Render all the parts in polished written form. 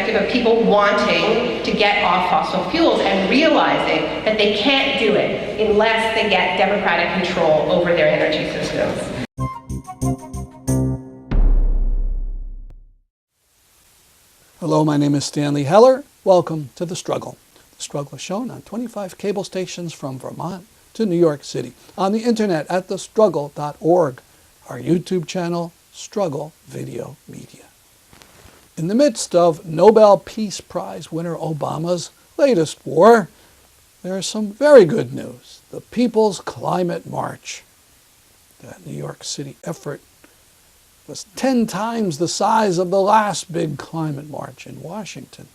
perspective of people wanting to get off fossil fuels and realizing that they can't do it unless they get democratic control over their energy systems. Hello, my name is Stanley Heller. Welcome to The Struggle. The Struggle is shown on 25 cable stations from Vermont to New York City, on the internet at thestruggle.org, our YouTube channel, Struggle Video Media. In the midst of Nobel Peace Prize winner Obama's latest war, there is some very good news. The People's Climate March. That New York City effort was 10 times the size of the last big climate march in Washington.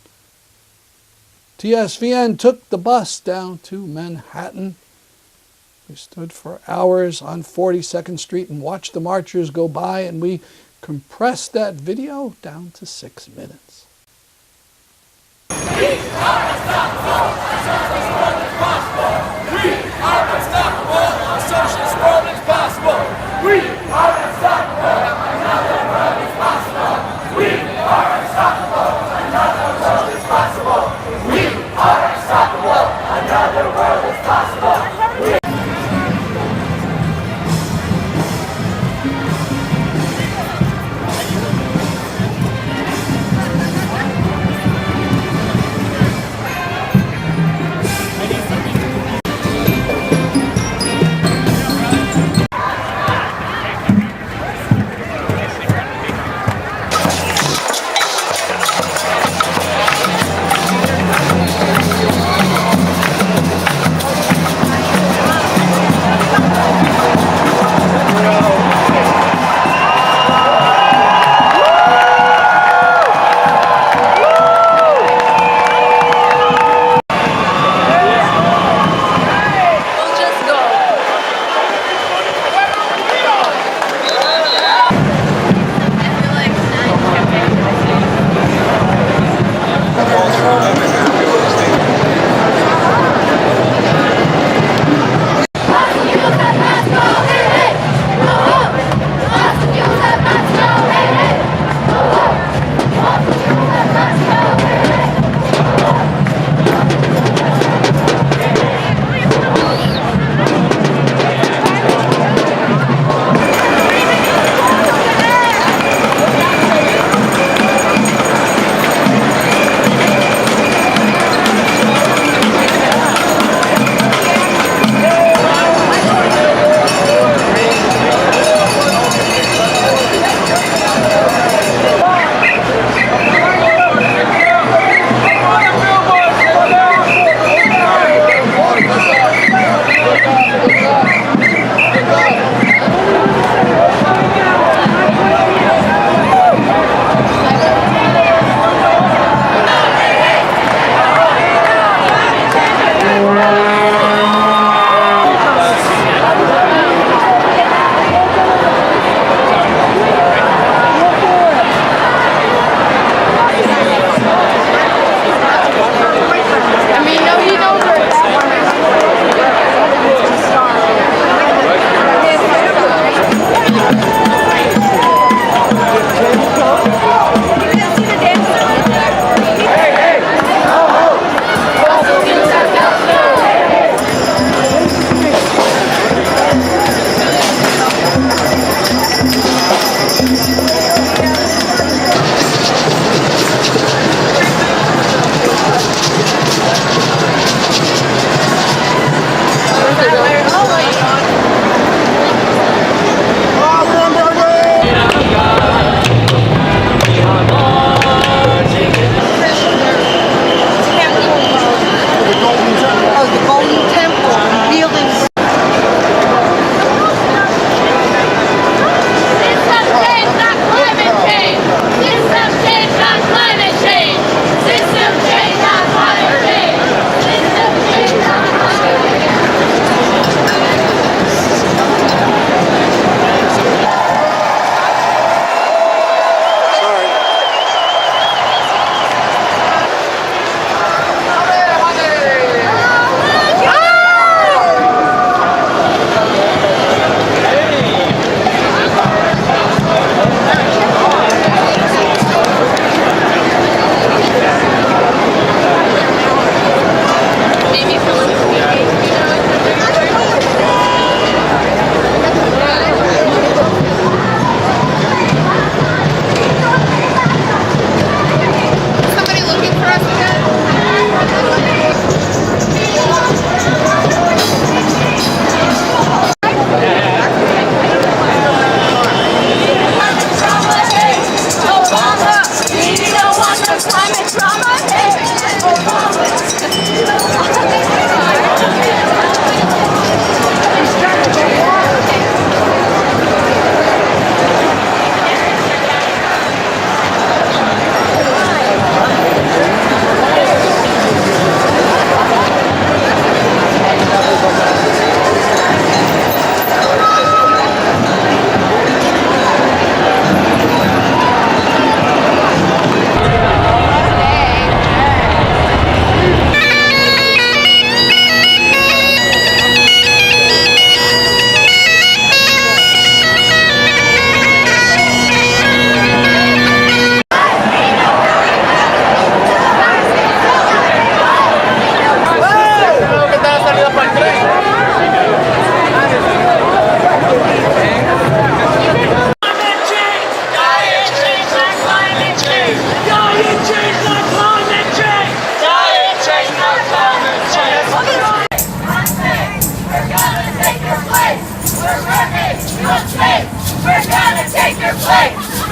TSVN took the bus down to Manhattan. We stood for hours on 42nd Street and watched the marchers go by, and we compressed that video down to 6 minutes. We are unstoppable, our socialist world is possible. We are unstoppable, our socialist world is possible. We are unstoppable, another world is possible. We are unstoppable, another world is possible. We are unstoppable, another world is possible.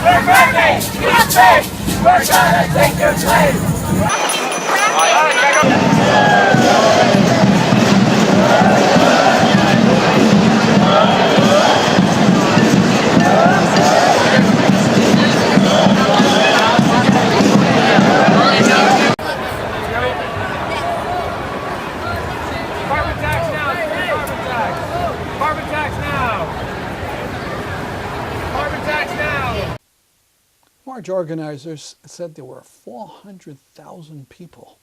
We're ready! Get big! We're gonna take your place! Carbon tax now! Carbon tax! Carbon tax now! Carbon tax now! March organizers said there were 400,000 people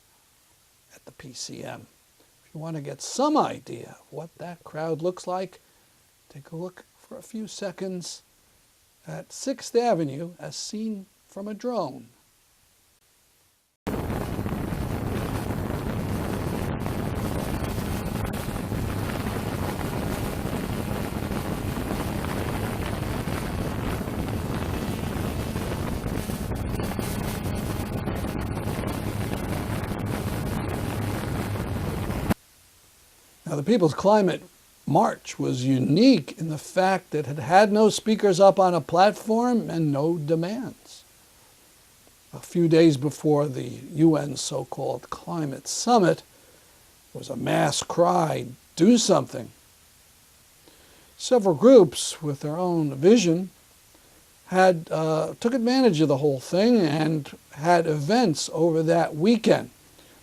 at the PCM. If you want to get some idea of what that crowd looks like, take a look for a few seconds at 6th Avenue as seen from a drone. Now, the People's Climate March was unique in the fact that it had no speakers up on a platform and no demands. A few days before the UN's so-called climate summit was a mass cry, do something. Several groups with their own vision took advantage of the whole thing and had events over that weekend.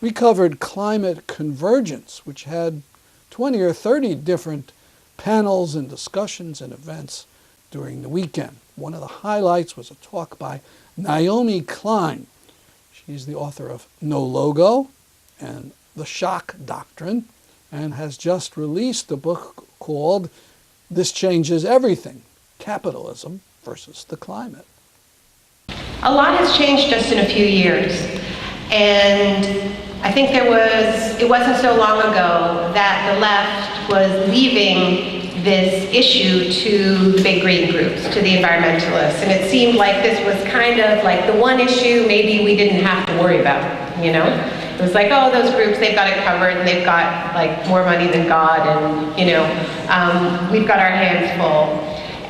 We covered Climate Convergence, which had 20 or 30 different panels and discussions and events during the weekend. One of the highlights was a talk by Naomi Klein. She's the author of No Logo and The Shock Doctrine, and has just released a book called This Changes Everything: Capitalism versus the Climate. A lot has changed just in a few years, and I think it wasn't so long ago that the left was leaving this issue to the big green groups, to the environmentalists, and it seemed like this was kind of like the one issue maybe we didn't have to worry about, you know? It was like, oh, those groups, they've got it covered, and they've got like more money than God, and we've got our hands full,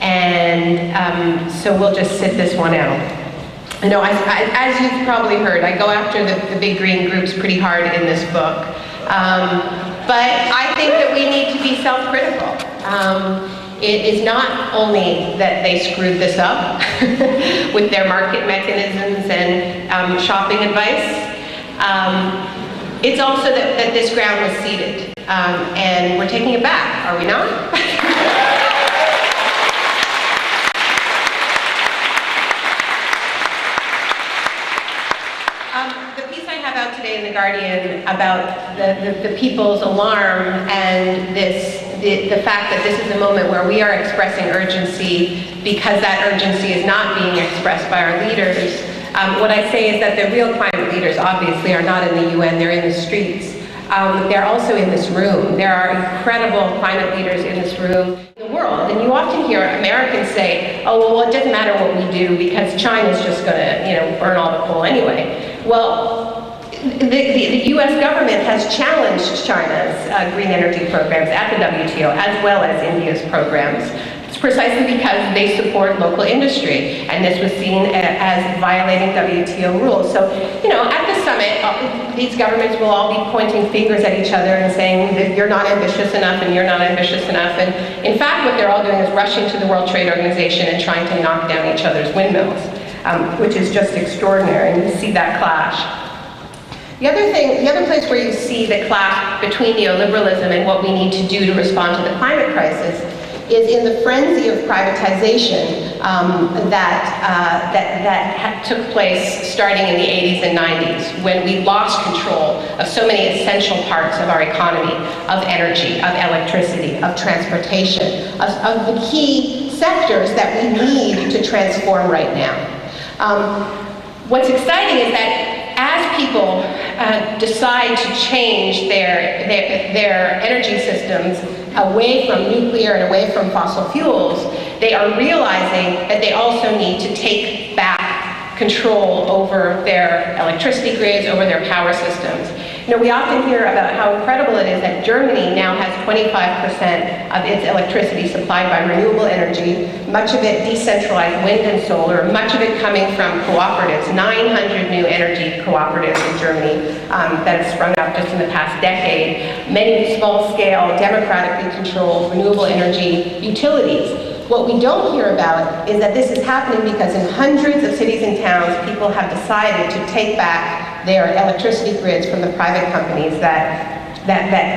and so we'll just sit this one out. As you've probably heard, I go after the big green groups pretty hard in this book. But I think that we need to be self-critical. It is not only that they screwed this up with their market mechanisms and shopping advice. It's also that this ground was ceded. And we're taking it back, are we not? Today in The Guardian about the people's alarm and the fact that this is a moment where we are expressing urgency because that urgency is not being expressed by our leaders. What I say is that the real climate leaders obviously are not in the UN, they're in the streets. They're also in this room. There are incredible climate leaders in this room in the world. And you often hear Americans say, oh, well, it doesn't matter what we do because China's just going to, burn all the coal anyway. Well, the U.S. government has challenged China's green energy programs at the WTO as well as India's programs. It's precisely because they support local industry, and this was seen as violating WTO rules. So, at the summit, these governments will all be pointing fingers at each other and saying that you're not ambitious enough and you're not ambitious enough. And in fact, what they're all doing is rushing to the World Trade Organization and trying to knock down each other's windmills, which is just extraordinary, and you see that clash. The other place where you see the clash between neoliberalism and what we need to do to respond to the climate crisis is in the frenzy of privatization that took place starting in the 80s and 90s, when we lost control of so many essential parts of our economy, of energy, of electricity, of transportation, of the key sectors that we need to transform right now. What's exciting is that as people decide to change their energy systems away from nuclear and away from fossil fuels, they are realizing that they also need to take back control over their electricity grids, over their power systems. We often hear about how incredible it is that Germany now has 25% of its electricity supplied by renewable energy, much of it decentralized wind and solar, much of it coming from cooperatives, 900 new energy cooperatives in Germany that have sprung up just in the past decade, many small-scale, democratically controlled renewable energy utilities. What we don't hear about is that this is happening because in hundreds of cities and towns, people have decided to take back their electricity grids from the private companies that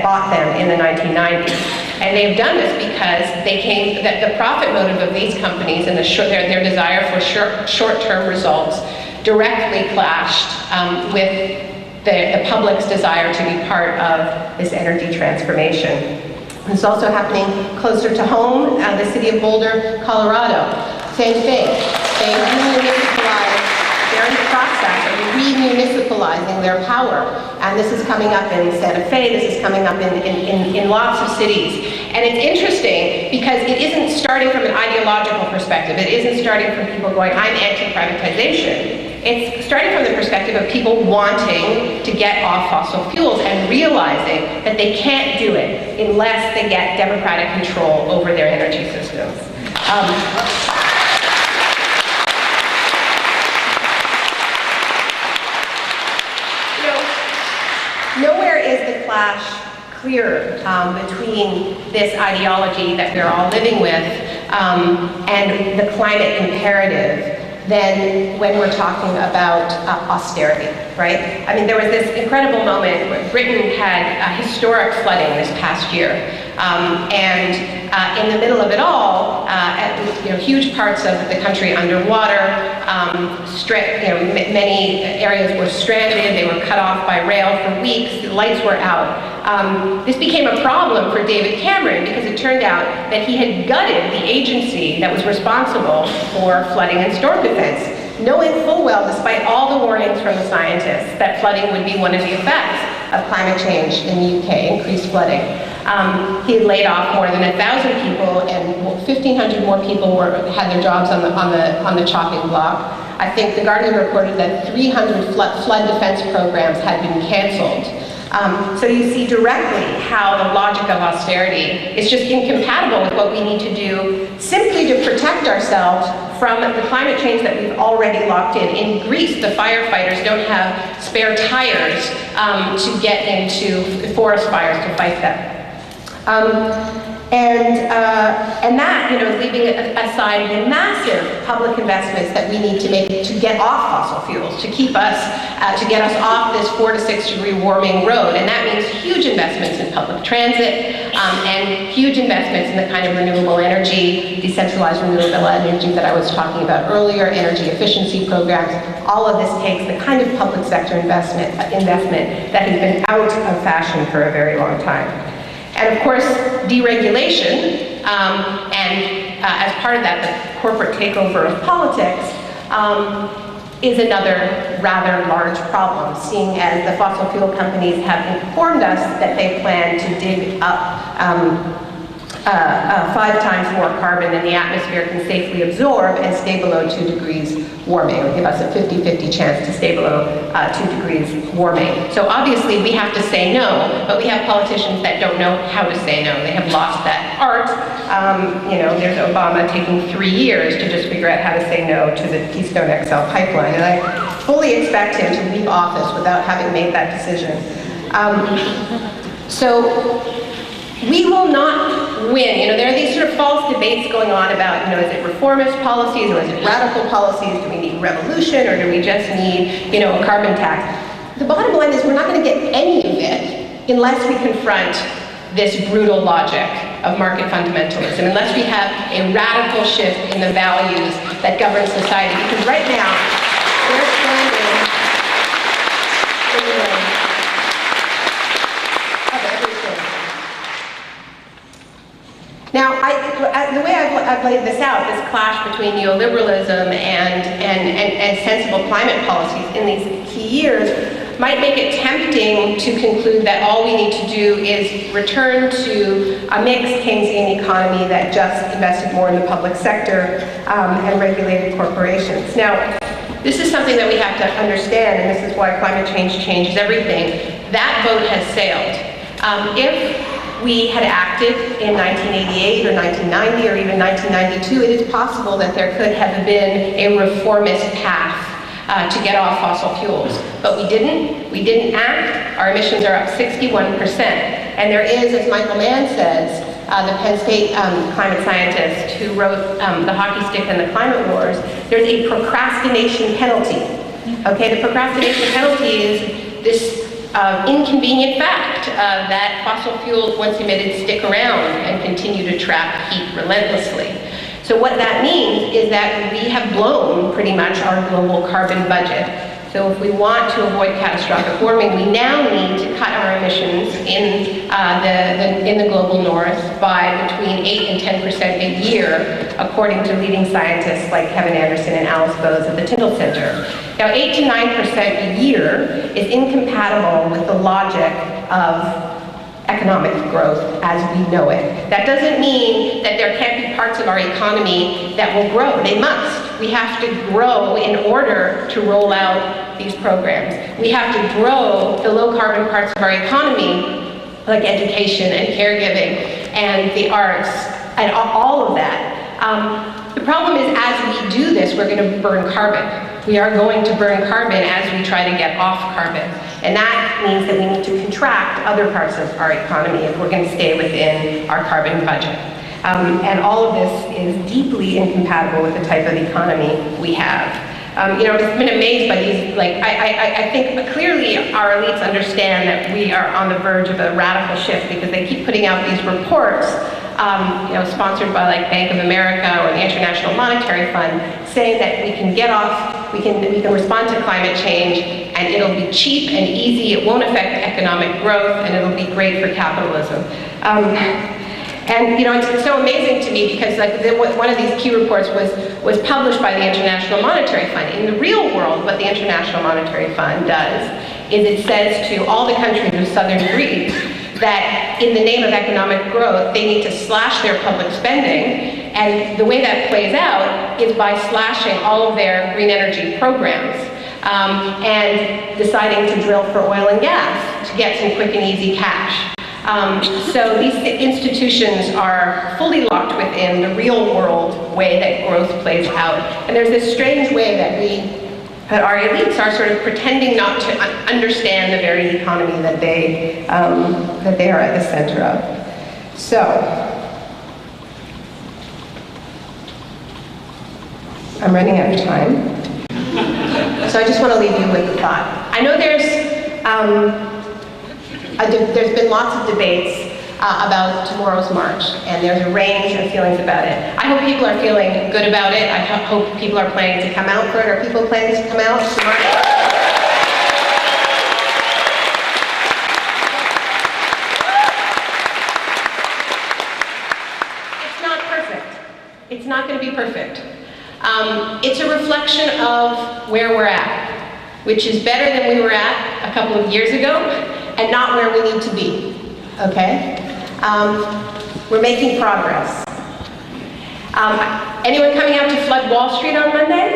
bought them in the 1990s. And they've done this because that the profit motive of these companies and their desire for short-term results directly clashed with the public's desire to be part of this energy transformation. It's also happening closer to home, the city of Boulder, Colorado. Same thing. They remunicipalized, they're in the process of remunicipalizing their power. And this is coming up in Santa Fe, this is coming up in lots of cities. And it's interesting because it isn't starting from an ideological perspective. It isn't starting from people going, I'm anti-privatization. It's starting from the perspective of people wanting to get off fossil fuels and realizing that they can't do it unless they get democratic control over their energy systems. Nowhere is the clash clearer between this ideology that we're all living with and the climate imperative than when we're talking about austerity, right? I mean, there was this incredible moment where Britain had historic flooding this past year. In the middle of it all, huge parts of the country underwater, many areas were stranded, they were cut off by rail for weeks, the lights were out. This became a problem for David Cameron because it turned out that he had gutted the agency that was responsible for flooding and storm defense, knowing full well, despite all the warnings from the scientists, that flooding would be one of the effects of climate change in the UK, increased flooding. He had laid off more than 1,000 people, and 1,500 more people had their jobs on the chopping block. I think The Guardian reported that 300 flood defense programs had been canceled. So you see directly how the logic of austerity is just incompatible with what we need to do simply to protect ourselves from the climate change that we've already locked in. In Greece, the firefighters don't have spare tires to get into forest fires to fight them. And that, is leaving aside the massive public investments that we need to make to get off fossil fuels, to keep us, to get us off this 4 to 6 degree warming road. And that means huge investments in public transit and huge investments in the kind of renewable energy, decentralized renewable energy that I was talking about earlier, energy efficiency programs. All of this takes the kind of public sector investment that has been out of fashion for a very long time. And of course, deregulation, as part of that, the corporate takeover of politics, is another rather large problem, seeing as the fossil fuel companies have informed us that they plan to dig up 5 times more carbon than the atmosphere can safely absorb and stay below 2 degrees warming. It will give us a 50-50 chance to stay below 2 degrees warming. So obviously we have to say no, but we have politicians that don't know how to say no. They have lost that art. There's Obama taking 3 years to just figure out how to say no to the Keystone XL pipeline, and I fully expect him to leave office without having made that decision. So we will not win. There are these sort of false debates going on about, is it reformist policies or is it radical policies? Do we need revolution or do we just need, a carbon tax? The bottom line is we're not going to get any of it unless we confront this brutal logic of market fundamentalism, unless we have a radical shift in the values that govern society. Because right now, they're standing in the way of everything. Now, the way I've laid this out, this clash between neoliberalism and sensible climate policies in these key years, might make it tempting to conclude that all we need to do is return to a mixed Keynesian economy that just invested more in the public sector and regulated corporations. Now, this is something that we have to understand, and this is why climate change changes everything. that boat has sailed. If we had acted in 1988 or 1990 or even 1992, it is possible that there could have been a reformist path to get off fossil fuels. But we didn't. We didn't act. Our emissions are up 61%. And there is, as Michael Mann says, the Penn State climate scientist who wrote The Hockey Stick and the Climate Wars, there's a procrastination penalty. Okay, the procrastination penalty is this inconvenient fact that fossil fuels, once emitted, stick around and continue to trap heat relentlessly. So what that means is that we have blown pretty much our global carbon budget. So if we want to avoid catastrophic warming, we now need to cut our emissions in the global north by between 8 and 10% a year, according to leading scientists like Kevin Anderson and Alice Bose at the Tyndall Center. Now, 8 to 9% a year is incompatible with the logic of economic growth as we know it. That doesn't mean that there can't be parts of our economy that will grow. They must. We have to grow in order to roll out these programs. We have to grow the low carbon parts of our economy, like education and caregiving and the arts and all of that. The problem is, as we do this, we're going to burn carbon. We are going to burn carbon as we try to get off carbon. And that means that we need to contract other parts of our economy if we're going to stay within our carbon budget. And all of this is deeply incompatible with the type of economy we have. I've been amazed by these, I think clearly our elites understand that we are on the verge of a radical shift because they keep putting out these reports, sponsored by like Bank of America or the International Monetary Fund, saying that we can get off, we can respond to climate change, and it'll be cheap and easy, it won't affect economic growth, and it'll be great for capitalism. It's so amazing to me because one of these key reports was published by the International Monetary Fund. In the real world, what the International Monetary Fund does is it says to all the countries of southern Greece that in the name of economic growth, they need to slash their public spending. And the way that plays out is by slashing all of their green energy programs and deciding to drill for oil and gas to get some quick and easy cash. So these institutions are fully locked within the real world way that growth plays out. And there's this strange way that our elites are sort of pretending not to understand the very economy that they are at the center of. So, I'm running out of time. So I just want to leave you with a thought. I know there's been lots of debates about tomorrow's march, and there's a range of feelings about it. I hope people are feeling good about it. I hope people are planning to come out for it. Are people planning to come out to march? It's not perfect. It's not going to be perfect. It's a reflection of where we're at, which is better than we were at a couple of years ago, and not where we need to be, okay? We're making progress. Anyone coming out to flood Wall Street on Monday?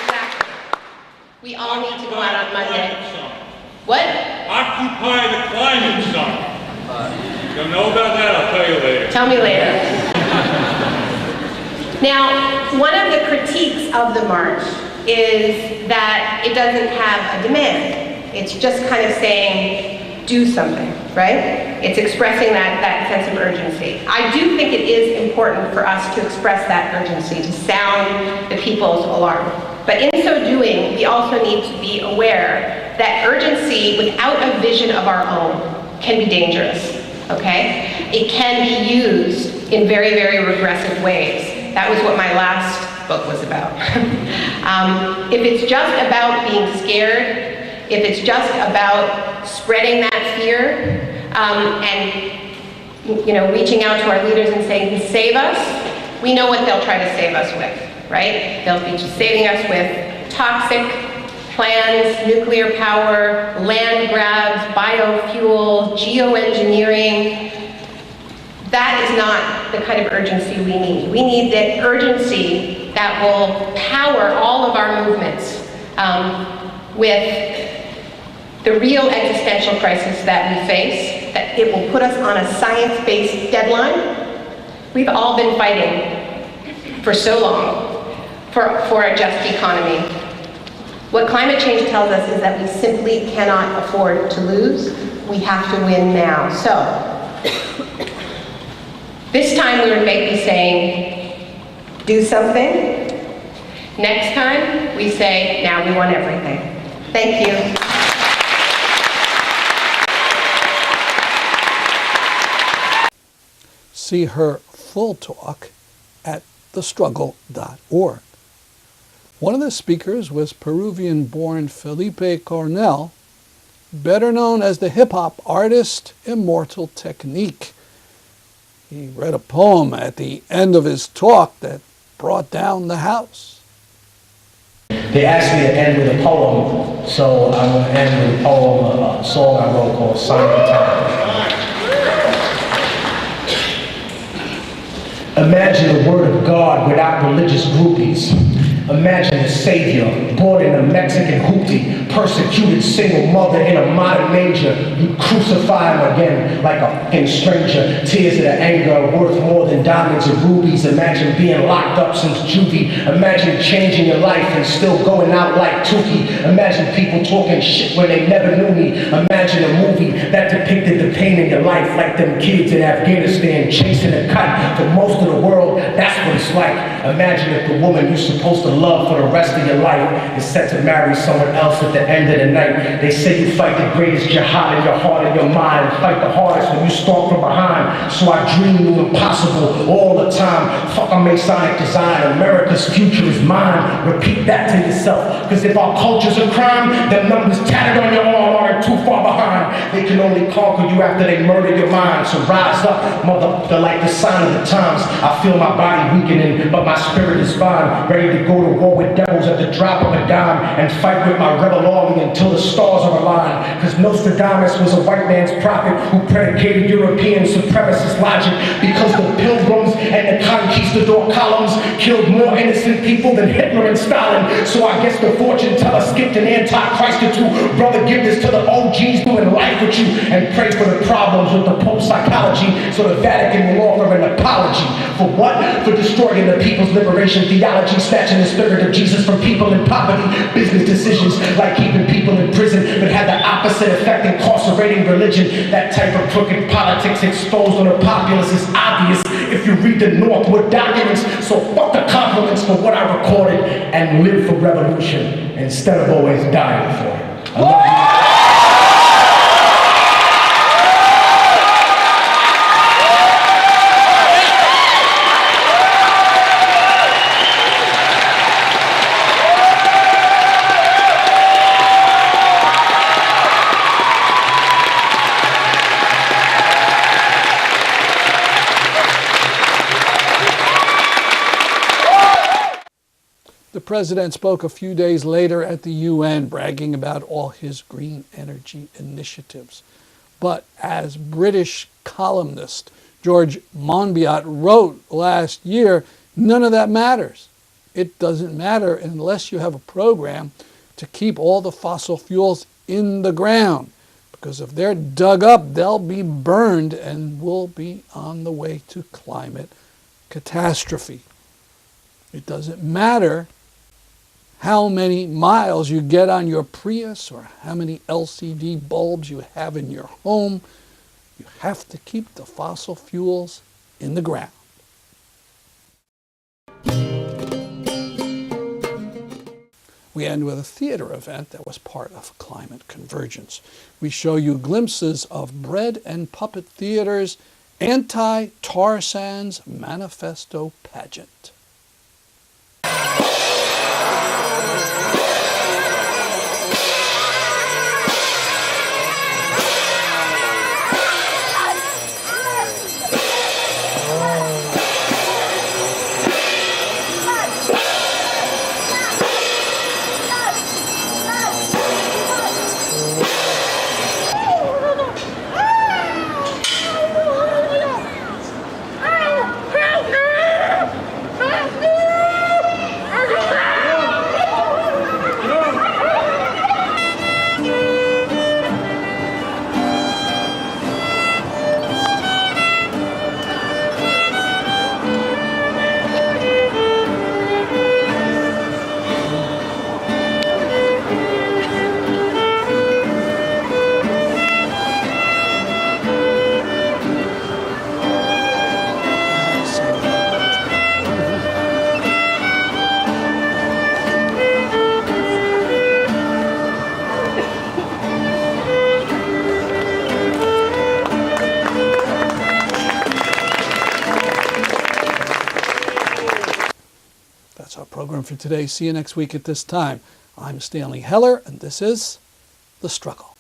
Exactly. We all need to go out on Monday. What? Occupy the climate zone. Don't know about that, I'll tell you later. Tell me later. Now, one of the critiques of the march is that it doesn't have a demand. It's just kind of saying, do something, right? It's expressing that sense of urgency. I do think it is important for us to express that urgency, to sound the people's alarm. But in so doing, we also need to be aware that urgency without a vision of our own can be dangerous, okay? It can be used in very, very regressive ways. That was what my last book was about. If it's just about being scared, if it's just about spreading that fear, and reaching out to our leaders and saying, save us, we know what they'll try to save us with, right? They'll be just saving us with toxic plans, nuclear power, land grabs, biofuel, geoengineering. That is not the kind of urgency we need. We need the urgency that will power all of our movements with the real existential crisis that we face, that it will put us on a science-based deadline. We've all been fighting for so long for a just economy. What climate change tells us is that we simply cannot afford to lose. We have to win now. So, this time we may be saying, do something. Next time we say, now we want everything. Thank you. See her full talk at thestruggle.org. One of the speakers was Peruvian-born Felipe Cornell, better known as the hip-hop artist Immortal Technique. He read a poem at the end of his talk that brought down the house. They asked me to end with a poem, so I'm going to end with a poem, a song I wrote called Sign of the Time. Imagine the word of God without religious groupies. Imagine a savior, born in a Mexican hoopty, persecuted single mother in a modern manger. You crucify him again like a fucking stranger. Tears of the anger worth more than diamonds and rubies. Imagine being locked up since juvie. Imagine changing your life and still going out like Tukey. Imagine people talking shit when they never knew me. Imagine a movie that depicted the pain in your life like them kids in Afghanistan chasing a kite. For most of the world, that's what it's like. Imagine if the woman you're supposed to love for the rest of your life is set to marry someone else at the end of the night. They say you fight the greatest jihad in your heart and your mind. Fight the hardest when you start from behind. So I dream the impossible all the time. Fuck a Masonic design. America's future is mine. Repeat that to yourself. Because if our culture's a crime, them numbers tatted on your arm aren't too far behind. They can only conquer you after they murder your mind. So rise up, mother, they're like the sign of the times. I feel my body weakening, but my spirit is fine. Ready to go to war with devils at the drop of a dime and fight with my rebel army until the stars are aligned. Because Nostradamus was a white man's prophet who predicated European supremacist logic because the pilgrims and the conquistador columns killed more innocent people than Hitler and Stalin. So I guess the fortune teller skipped an antichrist or two. Brother, give this to the OGs doing life with you and pray for the problems with the Pope psychology so the Vatican will offer an apology. For what? For destroying the people's liberation theology, snatching the spirit of Jesus from people in poverty. Business decisions like keeping people in prison but had the opposite effect, incarcerating religion. That type of crooked politics exposed on the populace is obvious if you read the Northwood documents. So fuck the compliments for what I recorded and live for revolution instead of always dying for it. I love you. The president spoke a few days later at the UN, bragging about all his green energy initiatives. But as British columnist George Monbiot wrote last year, none of that matters. It doesn't matter unless you have a program to keep all the fossil fuels in the ground. Because if they're dug up, they'll be burned and we'll be on the way to climate catastrophe. It doesn't matter how many miles you get on your Prius or how many LCD bulbs you have in your home. You have to keep the fossil fuels in the ground. We end with a theater event that was part of Climate Convergence. We show you glimpses of Bread and Puppet Theater's anti-tar sands manifesto pageant. program for today. See you next week at this time. I'm Stanley Heller, and this is The Struggle.